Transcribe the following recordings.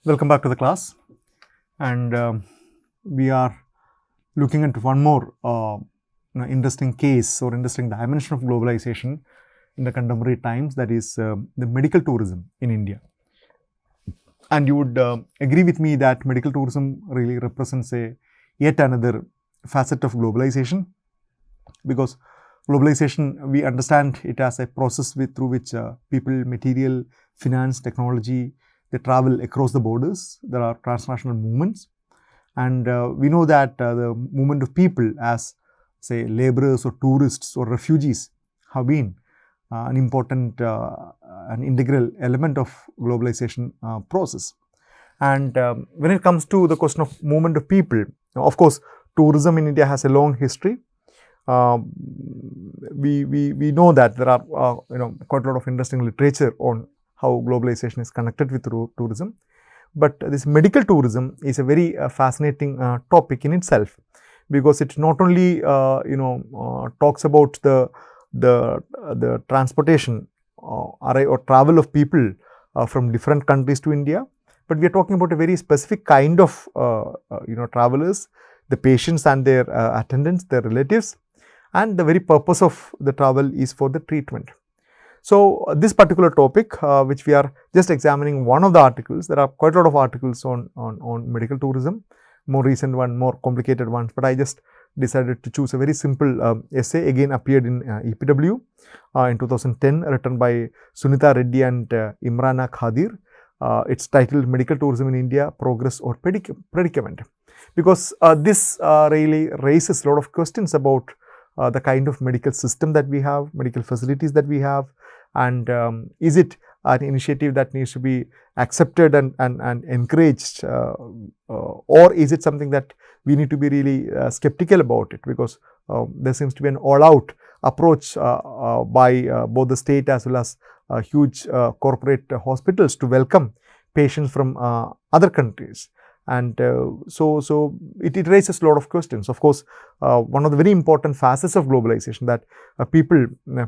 Welcome back to the class, and we are looking at one more interesting case or interesting dimension of globalization in the contemporary times, that is the medical tourism in India. And you would agree with me that medical tourism really represents yet another facet of globalization, because globalization, we understand it as a process through which people, material, finance, technology, they travel across the borders. There are transnational movements, and we know that the movement of people as, say, laborers or tourists or refugees have been an important an integral element of globalization process. And when it comes to the question of movement of people, of course, tourism in India has a long history. We know that there are quite a lot of interesting literature on how globalization is connected with tourism. But this medical tourism is a very fascinating topic in itself, because it not only talks about the transportation or travel of people from different countries to India, but we are talking about a very specific kind of travelers, the patients and their attendants, their relatives, and the very purpose of the travel is for the treatment. So this particular topic, which we are just examining one of the articles, there are quite a lot of articles on medical tourism, more recent one, more complicated ones, but I just decided to choose a very simple essay, again appeared in EPW in 2010, written by Sunita Reddy and Imrana Khadir. It's titled Medical Tourism in India, Progress or Predicament, because this really raises a lot of questions about the kind of medical system that we have, medical facilities that we have, and is it an initiative that needs to be accepted and encouraged, or is it something that we need to be really skeptical about it, because there seems to be an all-out approach by both the state as well as huge corporate hospitals to welcome patients from other countries. And so it raises a lot of questions. Of course, one of the very important facets of globalization, that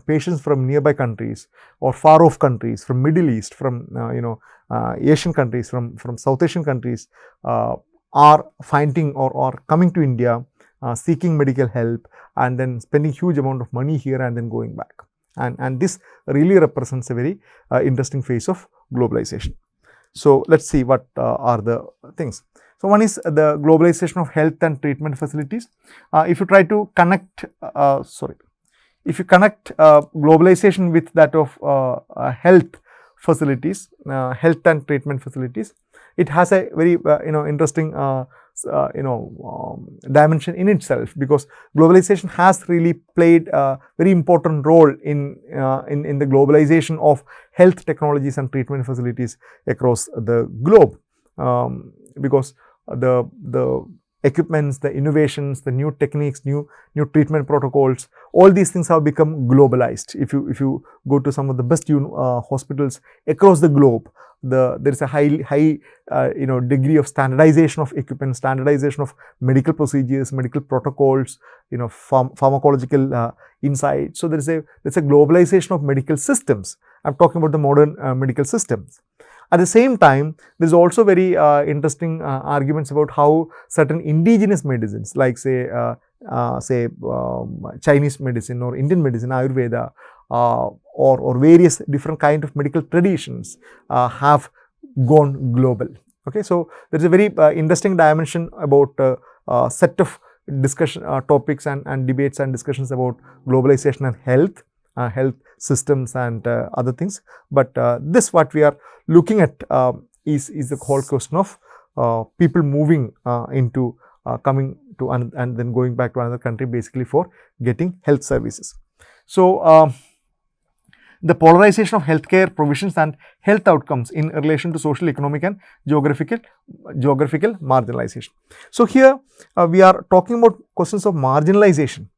patients from nearby countries or far off countries, from Middle East, from Asian countries, from South Asian countries, are finding or coming to India, seeking medical help, and then spending huge amount of money here and then going back. And this really represents a very interesting phase of globalization. So let's see what are the things. So one is the globalization of health and treatment facilities. If you try to connect, if you connect globalization with that of health facilities, health and treatment facilities, it has a very interesting dimension in itself, because globalization has really played a very important role in the globalization of health technologies and treatment facilities across the globe, because the equipments, the innovations, the new techniques, new treatment protocols, all these things have become globalized. If you go to some of the best hospitals across the globe, there is a high degree of standardization of equipment, standardization of medical procedures, medical protocols, pharmacological insight. So there's a globalization of medical systems. I'm talking about the modern medical systems. At the same time, there's also very interesting arguments about how certain indigenous medicines, like say Chinese medicine or Indian medicine, Ayurveda, or various different kind of medical traditions have gone global. Okay, so there's a very interesting dimension about a set of discussion topics and debates and discussions about globalization and health systems and other things. But this what we are looking at is the whole question of people moving into coming to and then going back to another country, basically for getting health services. So the polarization of healthcare provisions and health outcomes in relation to social, economic and geographical marginalization. So here we are talking about questions of marginalization,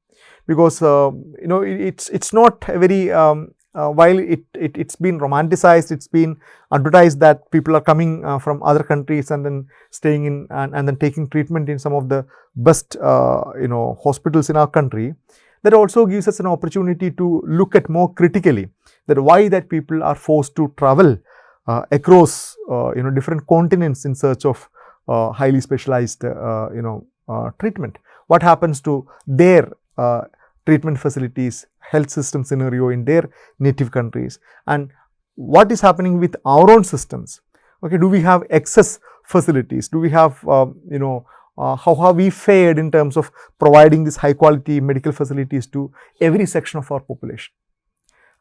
because it's not a very while it's been romanticized, it's been advertised that people are coming from other countries and then staying in and then taking treatment in some of the best hospitals in our country. That also gives us an opportunity to look at more critically that why that people are forced to travel across different continents in search of highly specialized treatment. What happens to their treatment facilities, health system scenario in their native countries, and what is happening with our own systems? Okay, do we have excess facilities? Do we have how have we fared in terms of providing this high quality medical facilities to every section of our population?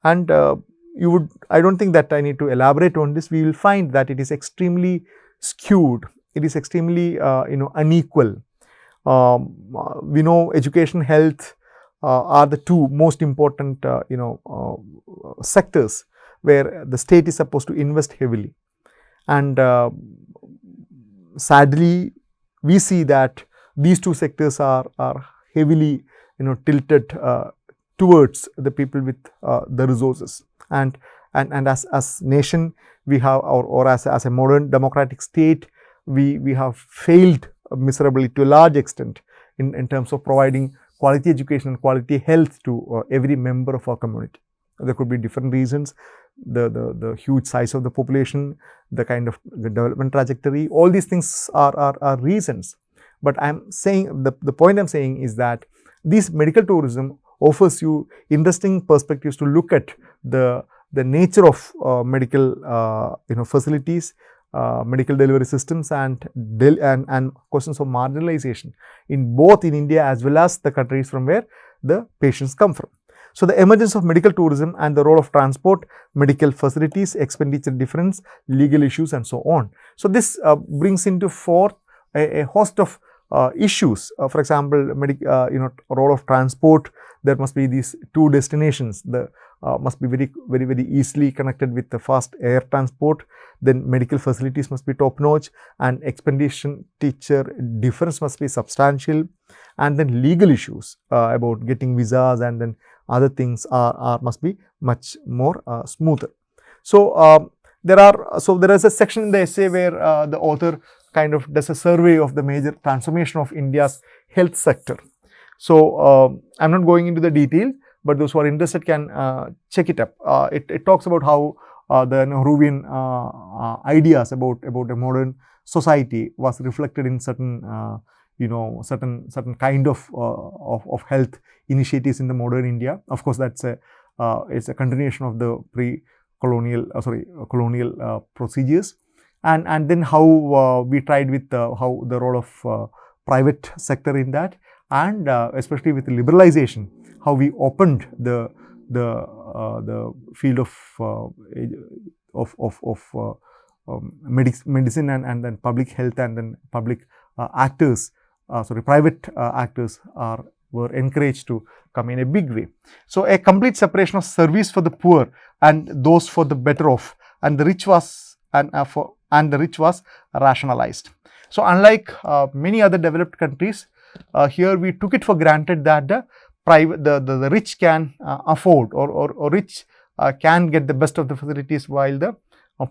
And I don't think that I need to elaborate on this. We will find that it is extremely skewed. It is extremely unequal. We know education, health are the two most important sectors where the state is supposed to invest heavily, and sadly we see that these two sectors are heavily tilted towards the people with the resources, and as nation we have or as a modern democratic state we have failed miserably to a large extent in terms of providing quality education and quality health to every member of our community. There could be different reasons, the huge size of the population, the kind of the development trajectory, all these things are reasons. But I am saying, the point I am saying is that this medical tourism offers you interesting perspectives to look at the nature of medical facilities, medical delivery systems, and questions of marginalization in both in India as well as the countries from where the patients come from. So, the emergence of medical tourism and the role of transport, medical facilities, expenditure difference, legal issues, and so on. So, this brings into forth a host of issues. For example, role of transport. There must be these two destinations. Must be very easily connected with the fast air transport. Then medical facilities must be top notch, and expenditure difference must be substantial. And then legal issues about getting visas and then other things must be much more smoother. So there is a section in the essay where the author kind of does a survey of the major transformation of India's health sector. So I am not going into the detail, but those who are interested can check it up. It talks about how the Nehruvian ideas about a modern society was reflected in certain certain kind of health initiatives in the modern India. Of course, that's it's a continuation of the colonial procedures, and then how we tried with how the role of private sector in that, and especially with liberalization, how we opened the field of medicine and then public health, and then public actors, private actors were encouraged to come in a big way. So, a complete separation of service for the poor and those for the better off, and the rich was rationalized. So, unlike many other developed countries, here we took it for granted that the rich can afford or rich can get the best of the facilities, while the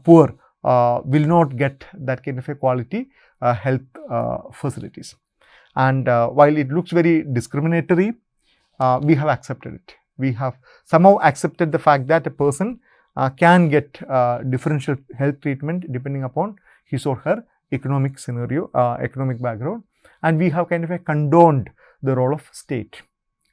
poor will not get that kind of a quality health facilities. And while it looks very discriminatory, we have accepted it. We have somehow accepted the fact that a person can get differential health treatment depending upon his or her economic scenario, economic background, and we have kind of condoned the role of state.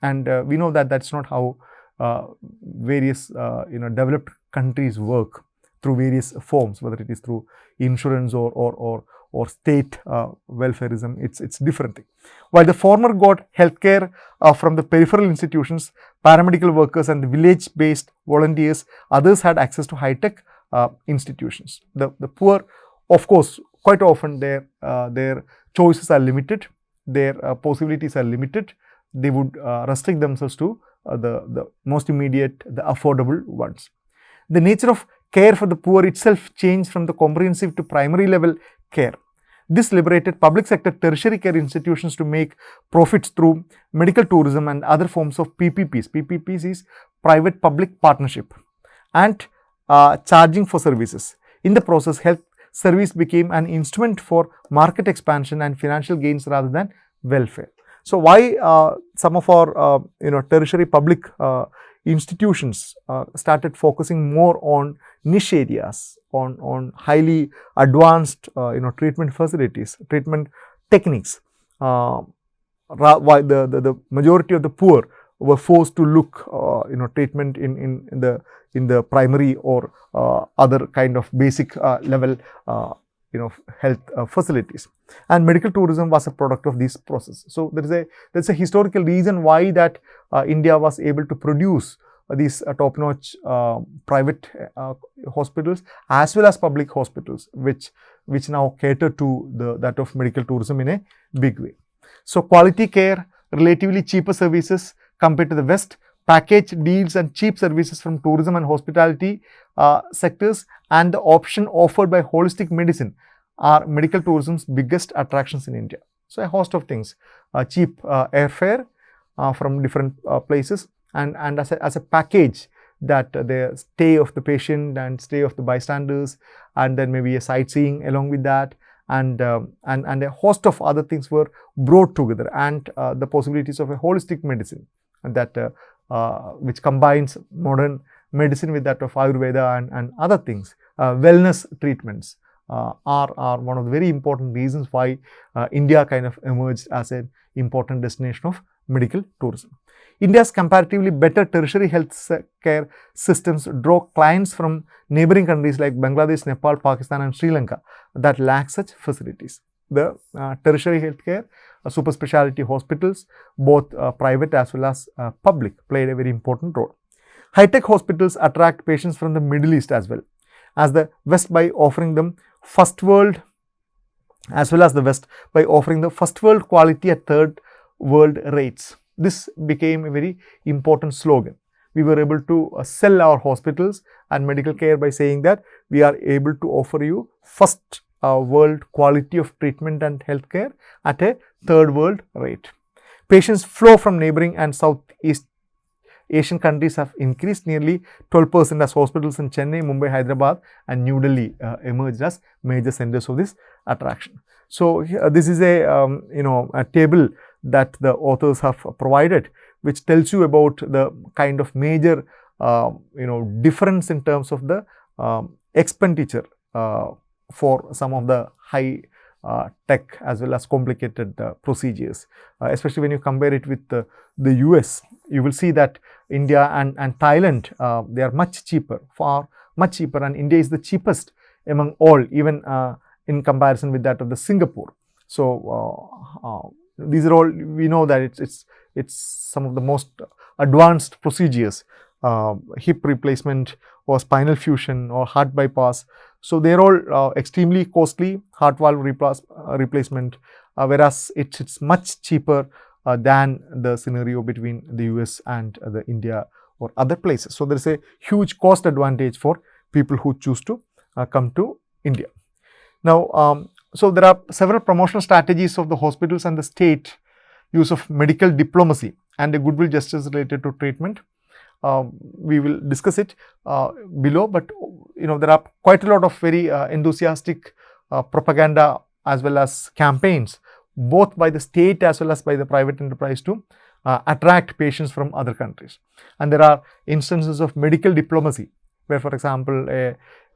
And we know that that's not how various developed countries work, through various forms, whether it is through insurance or state welfareism. It's different thing. While the former got healthcare from the peripheral institutions, paramedical workers and the village-based volunteers, others had access to high-tech institutions. The poor, of course, quite often their choices are limited, their possibilities are limited. They would restrict themselves to the most immediate, the affordable ones. The nature of care for the poor itself changed from the comprehensive to primary level care. This liberated public sector tertiary care institutions to make profits through medical tourism and other forms of PPPs. PPPs is private public partnership, and charging for services. In the process, health service became an instrument for market expansion and financial gains rather than welfare. So, why some of our tertiary public institutions started focusing more on niche areas, on highly advanced treatment facilities, treatment techniques. Why the majority of the poor were forced to look treatment in the primary or other kind of basic level health facilities, and medical tourism was a product of this process. So there's a historical reason why that India was able to produce these top-notch private hospitals as well as public hospitals, which now cater to that of medical tourism in a big way. So quality care, relatively cheaper services compared to the West, package deals and cheap services from tourism and hospitality sectors, and the option offered by holistic medicine are medical tourism's biggest attractions in India. So a host of things, cheap airfare from different places, and as a package, that the stay of the patient and stay of the bystanders, and then maybe a sightseeing along with that, and a host of other things were brought together, and the possibilities of a holistic medicine, and that which combines modern medicine with that of Ayurveda and other things. Wellness treatments are one of the very important reasons why India kind of emerged as an important destination of medical tourism. India's comparatively better tertiary health care systems draw clients from neighboring countries like Bangladesh, Nepal, Pakistan and Sri Lanka that lack such facilities. The tertiary healthcare, super specialty hospitals, both private as well as public, played a very important role. High-tech hospitals attract patients from the Middle East as well as the West by offering them first world, as well as the West by offering the first world quality at third world rates. This became a very important slogan. We were able to sell our hospitals and medical care by saying that we are able to offer you first world quality of treatment and healthcare at a third world rate. Patients flow from neighboring and Southeast Asian countries have increased nearly 12% as hospitals in Chennai, Mumbai, Hyderabad and New Delhi emerged as major centers of this attraction. So this is a table that the authors have provided, which tells you about the kind of major difference in terms of the expenditure for some of the high tech as well as complicated procedures, especially when you compare it with the US. You will see that India and Thailand, they are much cheaper, far much cheaper, and India is the cheapest among all, even in comparison with that of the Singapore. So these are all, we know that it's some of the most advanced procedures, hip replacement or spinal fusion or heart bypass. So they are all extremely costly, heart valve replacement, whereas it's much cheaper than the scenario between the US and the India or other places. So there is a huge cost advantage for people who choose to come to India. Now, so there are several promotional strategies of the hospitals and the state, use of medical diplomacy and the goodwill gestures related to treatment. We will discuss it below, but there are quite a lot of very enthusiastic propaganda as well as campaigns, both by the state as well as by the private enterprise, to attract patients from other countries. And there are instances of medical diplomacy where, for example,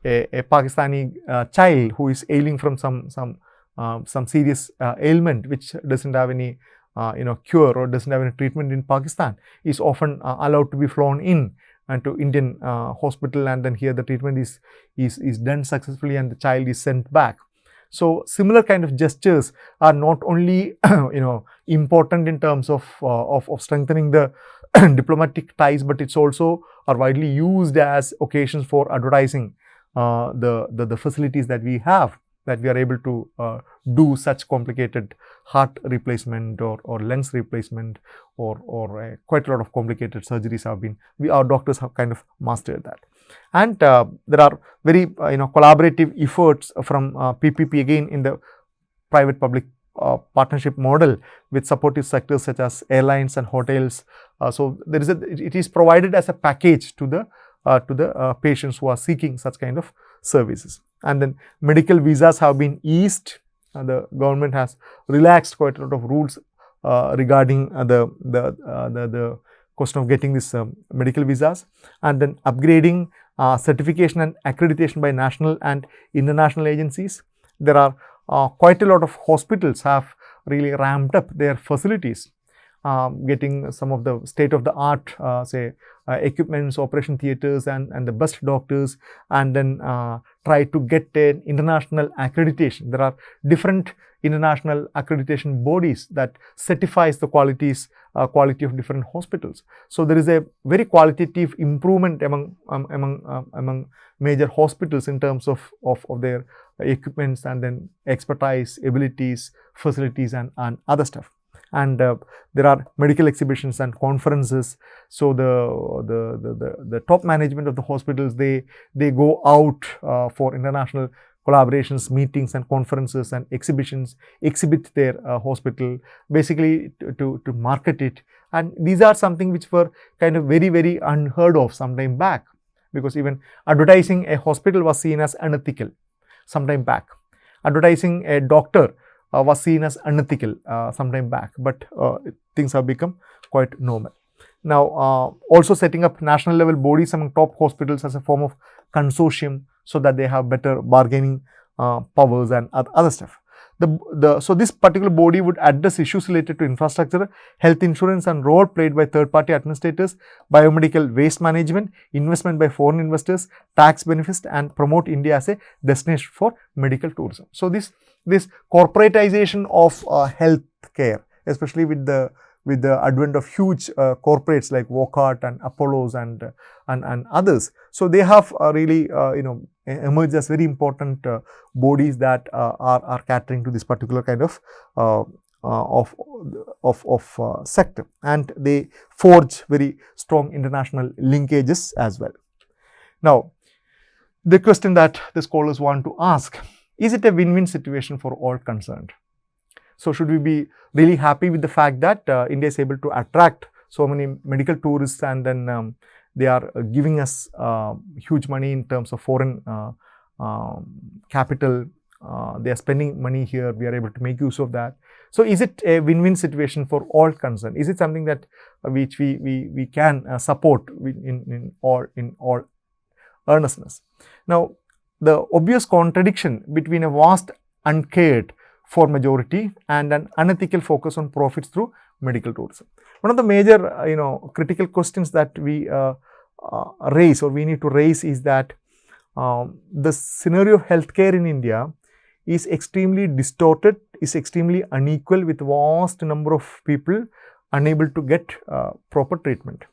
a Pakistani child who is ailing from some serious ailment which doesn't have any cure or doesn't have any treatment in Pakistan is often allowed to be flown in and to Indian hospital, and then here the treatment is done successfully and the child is sent back. So similar kind of gestures are not only important in terms of strengthening the diplomatic ties, but it's also are widely used as occasions for advertising the facilities that we have, that we are able to do such complicated heart replacement or lens replacement or quite a lot of complicated surgeries have been, our doctors have kind of mastered that. And there are very collaborative efforts from PPP again in the private public partnership model with supportive sectors such as airlines and hotels. So there is it is provided as a package to the patients who are seeking such kind of services. And then medical visas have been eased. The government has relaxed quite a lot of rules regarding the question of getting this medical visas, and then upgrading certification and accreditation by national and international agencies. There are quite a lot of hospitals have really ramped up their facilities, getting some of the state of the art equipments, operation theatres and the best doctors, and then try to get an international accreditation. There are different international accreditation bodies that certifies the quality of different hospitals. So there is a very qualitative improvement among major hospitals in terms of their equipments and then expertise, abilities, facilities and other stuff. And there are medical exhibitions and conferences. So the top management of the hospitals, they go out for international collaborations, meetings and conferences and exhibitions, exhibit their hospital basically to market it. And these are something which were kind of very unheard of some time back, because even advertising a hospital was seen as unethical some time back. Advertising a doctor was seen as unethical some time back, but things have become quite normal. Now, also setting up national level bodies among top hospitals as a form of consortium, so that they have better bargaining powers and other stuff. So this particular body would address issues related to infrastructure, health insurance and role played by third-party administrators, biomedical waste management, investment by foreign investors, tax benefits, and promote India as a destination for medical tourism. So this corporatization of health care, especially with the advent of huge corporates like Wockhardt and Apollos and others. So they have really emerged as very important bodies that are catering to this particular kind of sector, and they forge very strong international linkages as well. Now, the question that the scholars want to ask: is it a win-win situation for all concerned? So should we be really happy with the fact that India is able to attract so many medical tourists, and then they are giving us huge money in terms of foreign capital, they are spending money here, we are able to make use of that. So is it a win-win situation for all concerned? Is it something that which we can support in all earnestness? Now, the obvious contradiction between a vast uncared for majority and an unethical focus on profits through medical tourism. One of the major critical questions that we raise, or we need to raise, is that the scenario of healthcare in India is extremely distorted, is extremely unequal, with vast number of people unable to get proper treatment.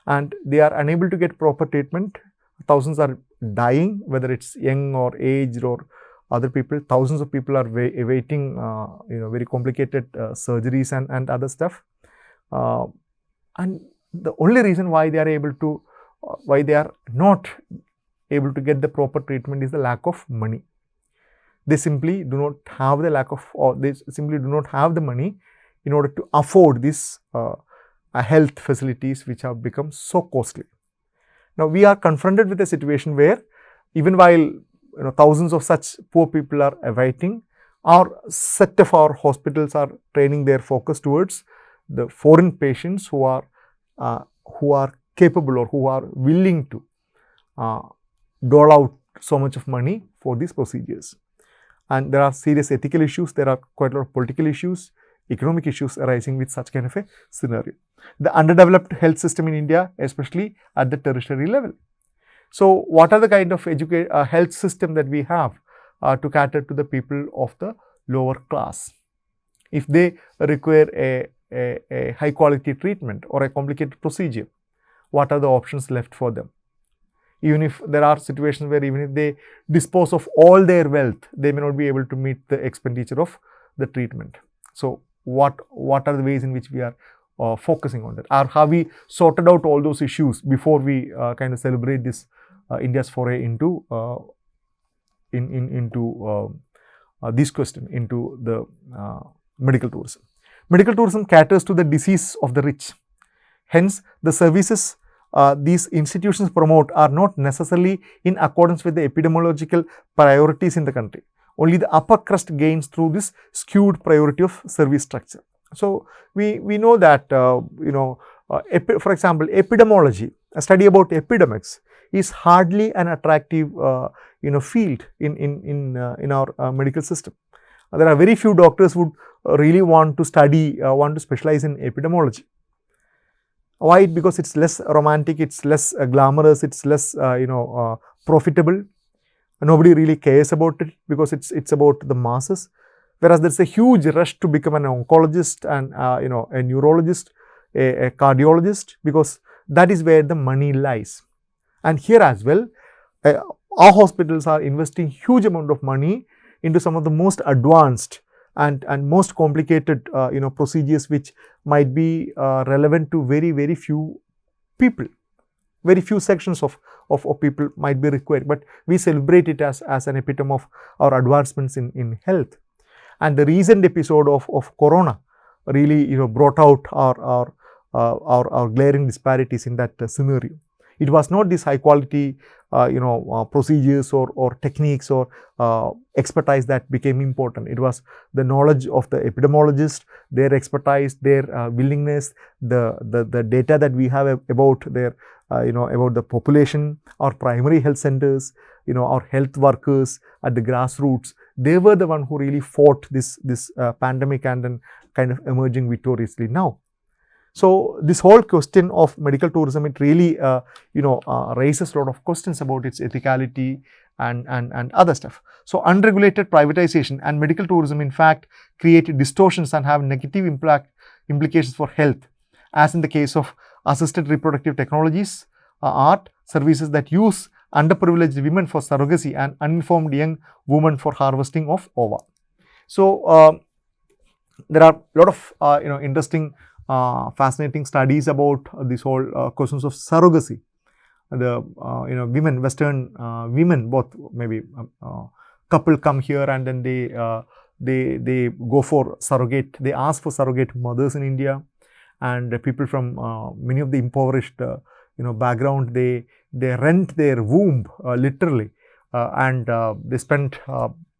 And they are unable to get proper treatment. Thousands are dying, whether it's young or aged or other people. Thousands of people are awaiting very complicated surgeries and other stuff. And the only reason why they are not able to get the proper treatment is the lack of money. They simply do not have the money in order to afford these health facilities, which have become so costly. Now, we are confronted with a situation where, even while thousands of such poor people are awaiting, our set of our hospitals are training their focus towards the foreign patients who are capable or who are willing to dole out so much of money for these procedures. And there are serious ethical issues, there are quite a lot of political issues, economic issues arising with such kind of a scenario. The underdeveloped health system in India, especially at the tertiary level. So, what are the kind of health system that we have to cater to the people of the lower class? If they require a high quality treatment or a complicated procedure, what are the options left for them? Even if there are situations where even if they dispose of all their wealth, they may not be able to meet the expenditure of the treatment. So, what are the ways in which we are focusing on that? Or have we sorted out all those issues before we kind of celebrate this India's foray into this question, into the medical tourism? Medical tourism caters to the disease of the rich. Hence, the services these institutions promote are not necessarily in accordance with the epidemiological priorities in the country. Only the upper crust gains through this skewed priority of service structure. So, we know that for example, epidemiology, a study about epidemics, is hardly an attractive field in our medical system. There are very few doctors who would really want to study, want to specialize in epidemiology. Why? Because it's less romantic, it's less glamorous, it's less profitable. Nobody really cares about it because it's about the masses. Whereas there's a huge rush to become an oncologist and a neurologist, a cardiologist, because that is where the money lies. And here as well, our hospitals are investing huge amount of money into some of the most advanced and most complicated procedures which might be relevant to very few people. Very few sections of people might be required, but we celebrate it as an epitome of our advancements in health. And the recent episode of Corona really brought out our glaring disparities in that scenario. It was not this high quality procedures or techniques or expertise that became important. It was the knowledge of the epidemiologist, their expertise, their willingness, the data that we have about their about the population, our primary health centers, our health workers at the grassroots. They were the one who really fought this pandemic and then kind of emerging victoriously now. So this whole question of medical tourism, it really raises a lot of questions about its ethicality and other stuff. So unregulated privatization and medical tourism in fact create distortions and have negative implications for health, as in the case of assisted reproductive technologies, art, services that use underprivileged women for surrogacy and uninformed young women for harvesting of ova. So there are a lot of interesting fascinating studies about this whole questions of surrogacy. The women, Western women, both maybe couple come here and then they go for surrogate. They ask for surrogate mothers in India, and people from many of the impoverished background, they rent their womb literally, and they spend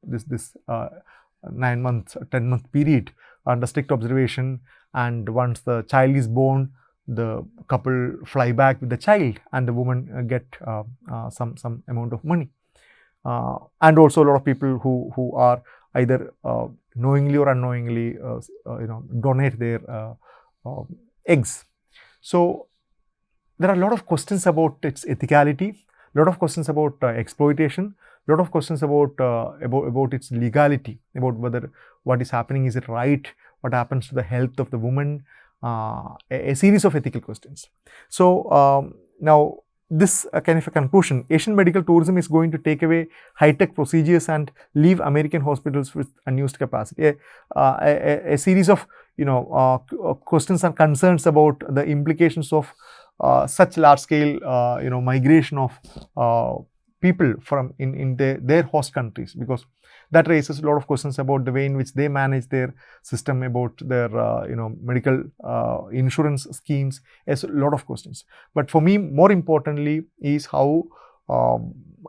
this 9 months, 10-month period under strict observation. And once the child is born, the couple fly back with the child, and the woman get some amount of money. And also a lot of people who are either knowingly or unknowingly donate their eggs. So there are a lot of questions about its ethicality, a lot of questions about exploitation, a lot of questions about its legality, about whether what is happening, is it right, what happens to the health of the woman, a series of ethical questions. So now this kind of a conclusion, Asian medical tourism is going to take away high-tech procedures and leave American hospitals with unused capacity. A series of questions and concerns about the implications of such large-scale migration of people from in their host countries, because that raises a lot of questions about the way in which they manage their system, about their medical insurance schemes. There's a lot of questions. But for me, more importantly, is how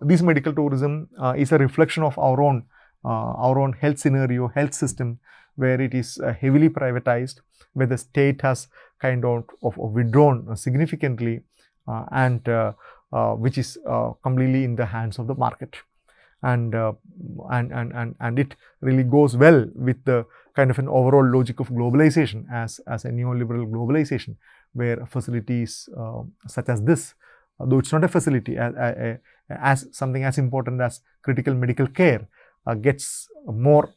this medical tourism is a reflection of our own health scenario, health system, where it is heavily privatized, where the state has kind of withdrawn significantly, and which is completely in the hands of the market. And it really goes well with the kind of an overall logic of globalization as a neoliberal globalization, where facilities such as this, though it's not a facility, as something as important as critical medical care, gets more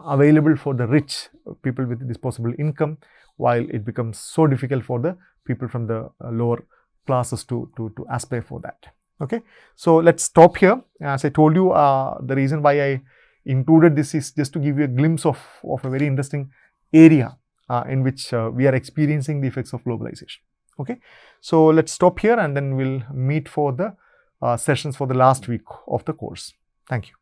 available for the rich people with disposable income, while it becomes so difficult for the people from the lower classes to aspire for that. Okay, so let's stop here. As I told you, the reason why I included this is just to give you a glimpse of a very interesting area in which we are experiencing the effects of globalization. Okay, so let's stop here and then we'll meet for the sessions for the last week of the course. Thank you.